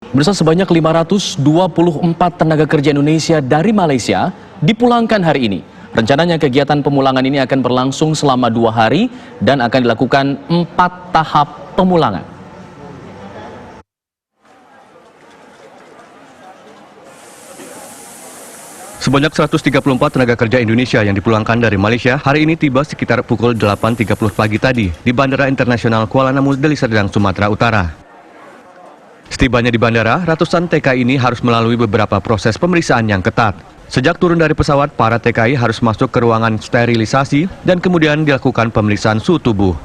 Pemirsa, sebanyak 524 tenaga kerja Indonesia dari Malaysia dipulangkan hari ini. Rencananya kegiatan pemulangan ini akan berlangsung selama 2 hari dan akan dilakukan 4 tahap pemulangan. Sebanyak 134 tenaga kerja Indonesia yang dipulangkan dari Malaysia hari ini tiba sekitar pukul 8.30 pagi tadi di Bandara Internasional Kuala Namu, Deli Serdang, Sumatera Utara. Setibanya di bandara, ratusan TKI ini harus melalui beberapa proses pemeriksaan yang ketat. Sejak turun dari pesawat, para TKI harus masuk ke ruangan sterilisasi dan kemudian dilakukan pemeriksaan suhu tubuh.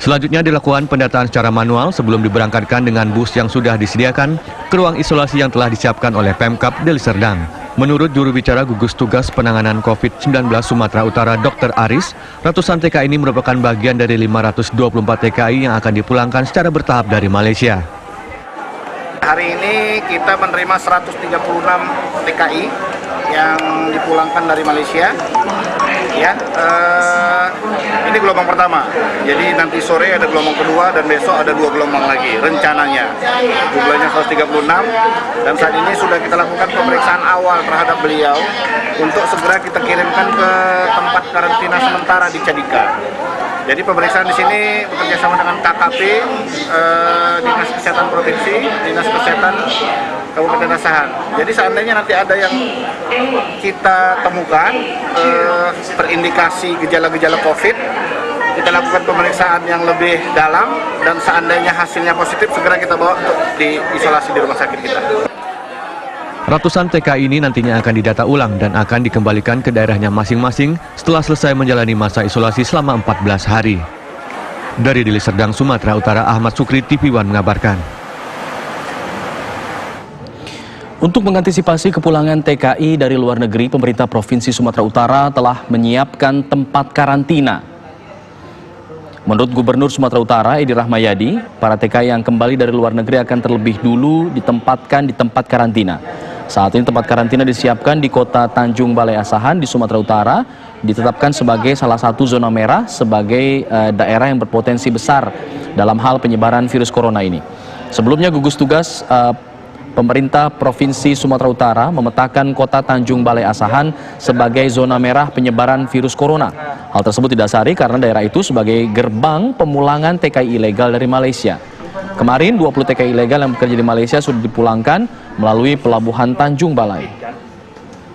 Selanjutnya dilakukan pendataan secara manual sebelum diberangkatkan dengan bus yang sudah disediakan ke ruang isolasi yang telah disiapkan oleh Pemkab Deli Serdang. Menurut juru bicara gugus tugas penanganan COVID-19 Sumatera Utara, Dr. Aris, ratusan TKI ini merupakan bagian dari 524 TKI yang akan dipulangkan secara bertahap dari Malaysia. Hari ini kita menerima 136 TKI yang dipulangkan dari Malaysia. Ya, ini gelombang pertama. Jadi nanti sore ada gelombang kedua dan besok ada 2 gelombang lagi rencananya. Jumlahnya 136 dan saat ini sudah kita lakukan pemeriksaan awal terhadap beliau untuk segera kita kirimkan ke tempat karantina sementara di Cadika. Jadi pemeriksaan di sini bekerjasama dengan KKP, Dinas Kesehatan Provinsi, Dinas Kesehatan Kabupaten Asahan. Jadi seandainya nanti ada yang kita temukan terindikasi gejala-gejala COVID, kita lakukan pemeriksaan yang lebih dalam dan seandainya hasilnya positif segera kita bawa untuk diisolasi di rumah sakit kita. Ratusan TKI ini nantinya akan didata ulang dan akan dikembalikan ke daerahnya masing-masing setelah selesai menjalani masa isolasi selama 14 hari. Dari Deli Serdang, Sumatera Utara, Ahmad Sukri, TV One mengabarkan. Untuk mengantisipasi kepulangan TKI dari luar negeri, pemerintah Provinsi Sumatera Utara telah menyiapkan tempat karantina. Menurut Gubernur Sumatera Utara, Edi Rahmayadi, para TKI yang kembali dari luar negeri akan terlebih dulu ditempatkan di tempat karantina. Saat ini tempat karantina disiapkan di kota Tanjung Balai Asahan di Sumatera Utara, ditetapkan sebagai salah satu zona merah sebagai daerah yang berpotensi besar dalam hal penyebaran virus corona ini. Sebelumnya gugus tugas pemerintah Provinsi Sumatera Utara memetakan kota Tanjung Balai Asahan sebagai zona merah penyebaran virus corona. Hal tersebut didasari karena daerah itu sebagai gerbang pemulangan TKI ilegal dari Malaysia. Kemarin 20 TKI ilegal yang bekerja di Malaysia sudah dipulangkan melalui pelabuhan Tanjung Balai.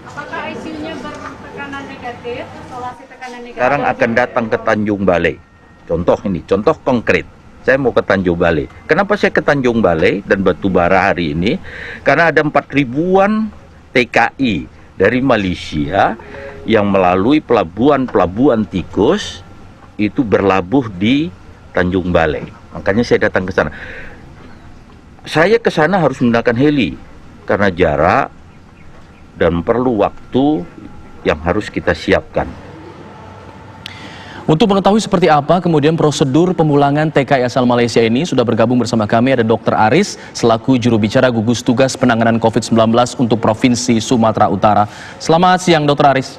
Apakah ICU-nya bertekanan negatif, isolasi tekanan negatif? Sekarang akan datang ke Tanjung Balai. Contoh ini, contoh konkret. Saya mau ke Tanjung Balai. Kenapa saya ke Tanjung Balai dan Batubara hari ini? Karena ada 4.000-an TKI dari Malaysia yang melalui pelabuhan tikus itu berlabuh di Tanjung Balai. Makanya saya datang ke sana. Saya ke sana harus menggunakan heli karena jarak dan perlu waktu yang harus kita siapkan. Untuk mengetahui seperti apa kemudian prosedur pemulangan TKI asal Malaysia ini, sudah bergabung bersama kami ada Dr. Aris selaku juru bicara gugus tugas penanganan COVID-19 untuk Provinsi Sumatera Utara. Selamat siang Dr. Aris.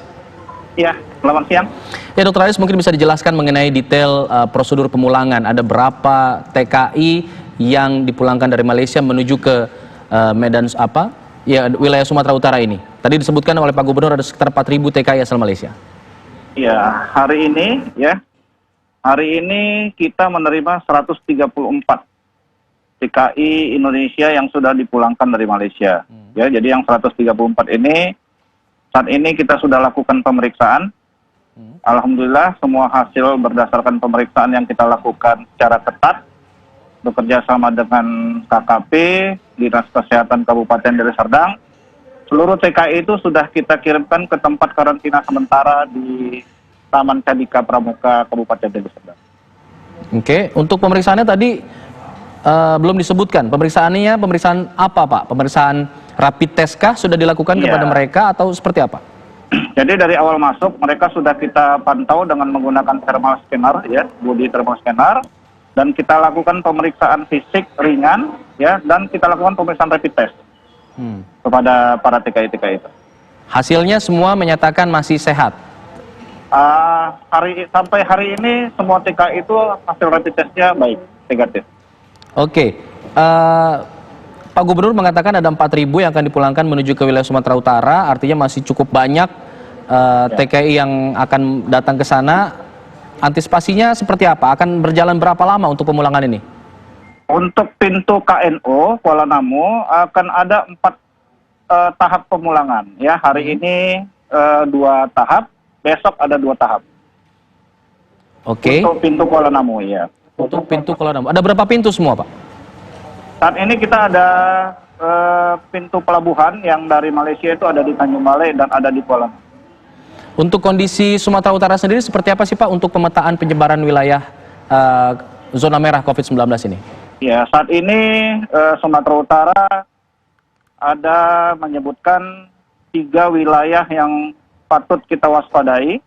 Ya, selamat siang. Ya Dr. Aris, mungkin bisa dijelaskan mengenai detail prosedur pemulangan. Ada berapa TKI yang dipulangkan dari Malaysia menuju ke wilayah Sumatera Utara ini? Tadi disebutkan oleh Pak Gubernur ada sekitar 4.000 TKI asal Malaysia. Ya, hari ini kita menerima 134 TKI Indonesia yang sudah dipulangkan dari Malaysia. Ya, jadi yang 134 ini saat ini kita sudah lakukan pemeriksaan. Alhamdulillah semua hasil berdasarkan pemeriksaan yang kita lakukan secara ketat, bekerja sama dengan KKP, Dinas Kesehatan Kabupaten Deli Serdang. Seluruh TKI itu sudah kita kirimkan ke tempat karantina sementara di Taman Cadika Pramuka Kabupaten Deli Serdang. Oke, untuk pemeriksaannya tadi belum disebutkan. Pemeriksaannya pemeriksaan apa, Pak? Pemeriksaan rapid test kah sudah dilakukan kepada mereka atau seperti apa? Jadi dari awal masuk mereka sudah kita pantau dengan menggunakan thermal scanner, ya, body thermal scanner, dan kita lakukan pemeriksaan fisik ringan, ya, dan kita lakukan pemeriksaan rapid test kepada para TKI-TKI itu. Hasilnya semua menyatakan masih sehat. Sampai hari ini semua TKI itu hasil rapid testnya baik, negatif. Oke, Pak Gubernur mengatakan ada 4.000 yang akan dipulangkan menuju ke wilayah Sumatera Utara, artinya masih cukup banyak TKI yang akan datang ke sana. Antisipasinya seperti apa? Akan berjalan berapa lama untuk pemulangan ini? Untuk pintu KNO Kuala Namu akan ada 4 tahap pemulangan. Ya, hari ini 2 tahap, besok ada 2 tahap. Oke. Untuk pintu Kuala Namu, ya. Untuk pintu Kuala Namu. Ada berapa pintu semua, Pak? Saat ini kita ada pintu pelabuhan yang dari Malaysia itu ada di Tanjung Balai dan ada di Kuala Namu. Untuk kondisi Sumatera Utara sendiri seperti apa sih Pak untuk pemetaan penyebaran wilayah zona merah COVID-19 ini? Ya, saat ini Sumatera Utara ada menyebutkan 3 wilayah yang patut kita waspadai.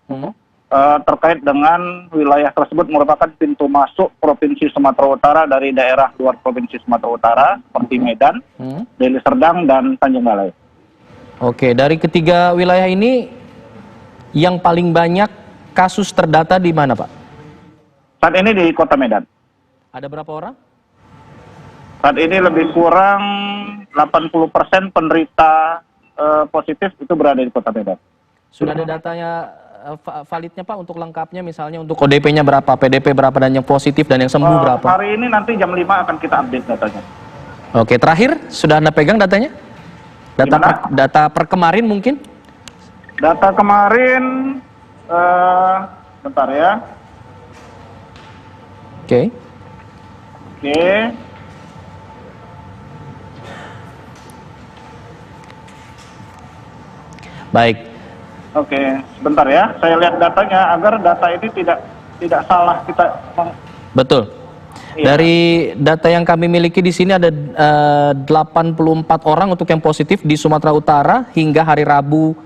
Terkait dengan wilayah tersebut merupakan pintu masuk Provinsi Sumatera Utara dari daerah luar Provinsi Sumatera Utara seperti Medan, Deli Serdang, dan Tanjung Balai. Oke, dari ketiga wilayah ini yang paling banyak kasus terdata di mana, Pak? Saat ini di Kota Medan. Ada berapa orang? Saat ini lebih kurang 80% penderita positif itu berada di Kota Medan. Sudah ada datanya validnya Pak untuk lengkapnya, misalnya untuk ODP-nya berapa, PDP berapa, dan yang positif dan yang sembuh berapa? Hari ini nanti jam 5 akan kita update datanya. Oke, terakhir sudah Anda pegang datanya? Data per kemarin mungkin? Data kemarin, bentar ya. Oke. Baik. Oke, sebentar ya. Saya lihat datanya agar data ini tidak salah kita. Betul. Ya. Dari data yang kami miliki di sini ada 84 orang untuk yang positif di Sumatera Utara hingga hari Rabu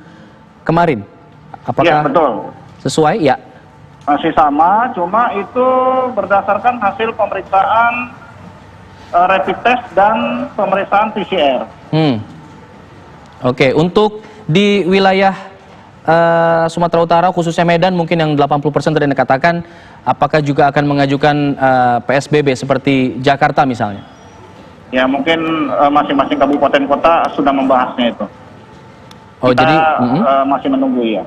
kemarin. Apakah ya, betul. Sesuai? Ya. Masih sama, cuma itu berdasarkan hasil pemeriksaan rapid test dan pemeriksaan PCR. Oke, untuk di wilayah Sumatera Utara khususnya Medan mungkin yang 80% tadi Anda katakan, apakah juga akan mengajukan PSBB seperti Jakarta misalnya? Ya, mungkin masing-masing kabupaten kota sudah membahasnya itu. Oh, kita jadi masih menunggu ya.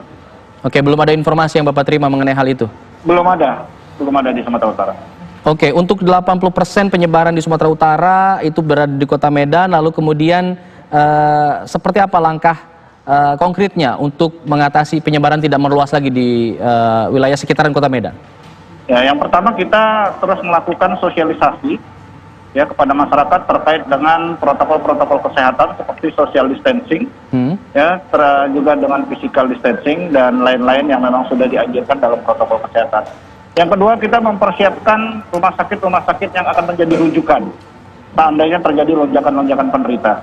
Oke, belum ada informasi yang Bapak terima mengenai hal itu? Belum ada di Sumatera Utara. Oke, untuk 80% penyebaran di Sumatera Utara itu berada di Kota Medan, lalu kemudian seperti apa langkah konkretnya untuk mengatasi penyebaran tidak meluas lagi di wilayah sekitaran Kota Medan? Ya, yang pertama kita terus melakukan sosialisasi ya kepada masyarakat terkait dengan protokol-protokol kesehatan seperti social distancing, ya, juga dengan physical distancing dan lain-lain yang memang sudah dianjurkan dalam protokol kesehatan. Yang kedua, kita mempersiapkan rumah sakit yang akan menjadi rujukan seandainya terjadi lonjakan-lonjakan penderita.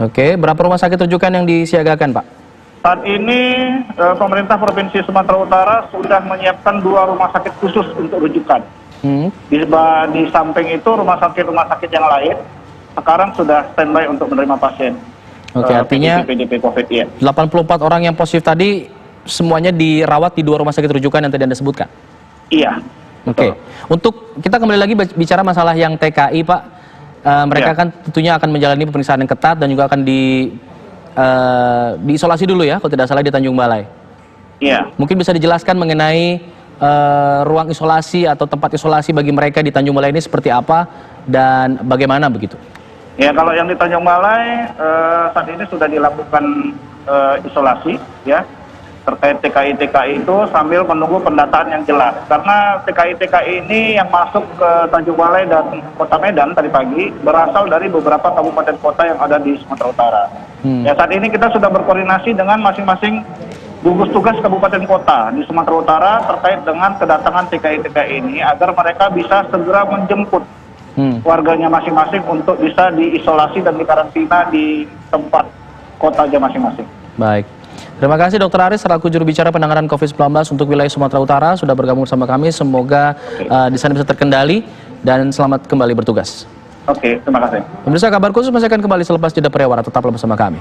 Oke, berapa rumah sakit rujukan yang disiagakan, Pak? Saat ini pemerintah Provinsi Sumatera Utara sudah menyiapkan 2 rumah sakit khusus untuk rujukan. Di samping itu rumah sakit yang lain sekarang sudah standby untuk menerima pasien. Oke, artinya PDP COVID, ya. 84 orang yang positif tadi semuanya dirawat di 2 rumah sakit rujukan yang tadi Anda sebutkan? Iya. Oke, untuk kita kembali lagi bicara masalah yang TKI, Pak. Mereka kan tentunya akan menjalani pemeriksaan yang ketat dan juga akan diisolasi dulu ya, kalau tidak salah di Tanjung Balai. Iya. Mungkin bisa dijelaskan mengenai ruang isolasi atau tempat isolasi bagi mereka di Tanjung Balai ini seperti apa dan bagaimana begitu? Ya, kalau yang di Tanjung Balai saat ini sudah dilakukan isolasi ya terkait TKI itu sambil menunggu pendataan yang jelas. Karena TKI ini yang masuk ke Tanjung Balai dan Kota Medan tadi pagi berasal dari beberapa kabupaten kota yang ada di Sumatera Utara. Ya, saat ini kita sudah berkoordinasi dengan masing-masing gugus tugas kabupaten kota di Sumatera Utara terkait dengan kedatangan TKI ini agar mereka bisa segera menjemput warganya masing-masing untuk bisa diisolasi dan dikarantina di tempat kotanya masing-masing. Baik. Terima kasih Dr. Aris selaku juru bicara penanganan COVID-19 untuk wilayah Sumatera Utara sudah bergabung bersama kami. Semoga di sana bisa terkendali dan selamat kembali bertugas. Oke, terima kasih. Pemirsa, kabar khusus masih akan kembali selepas jeda pariwara, tetaplah bersama kami.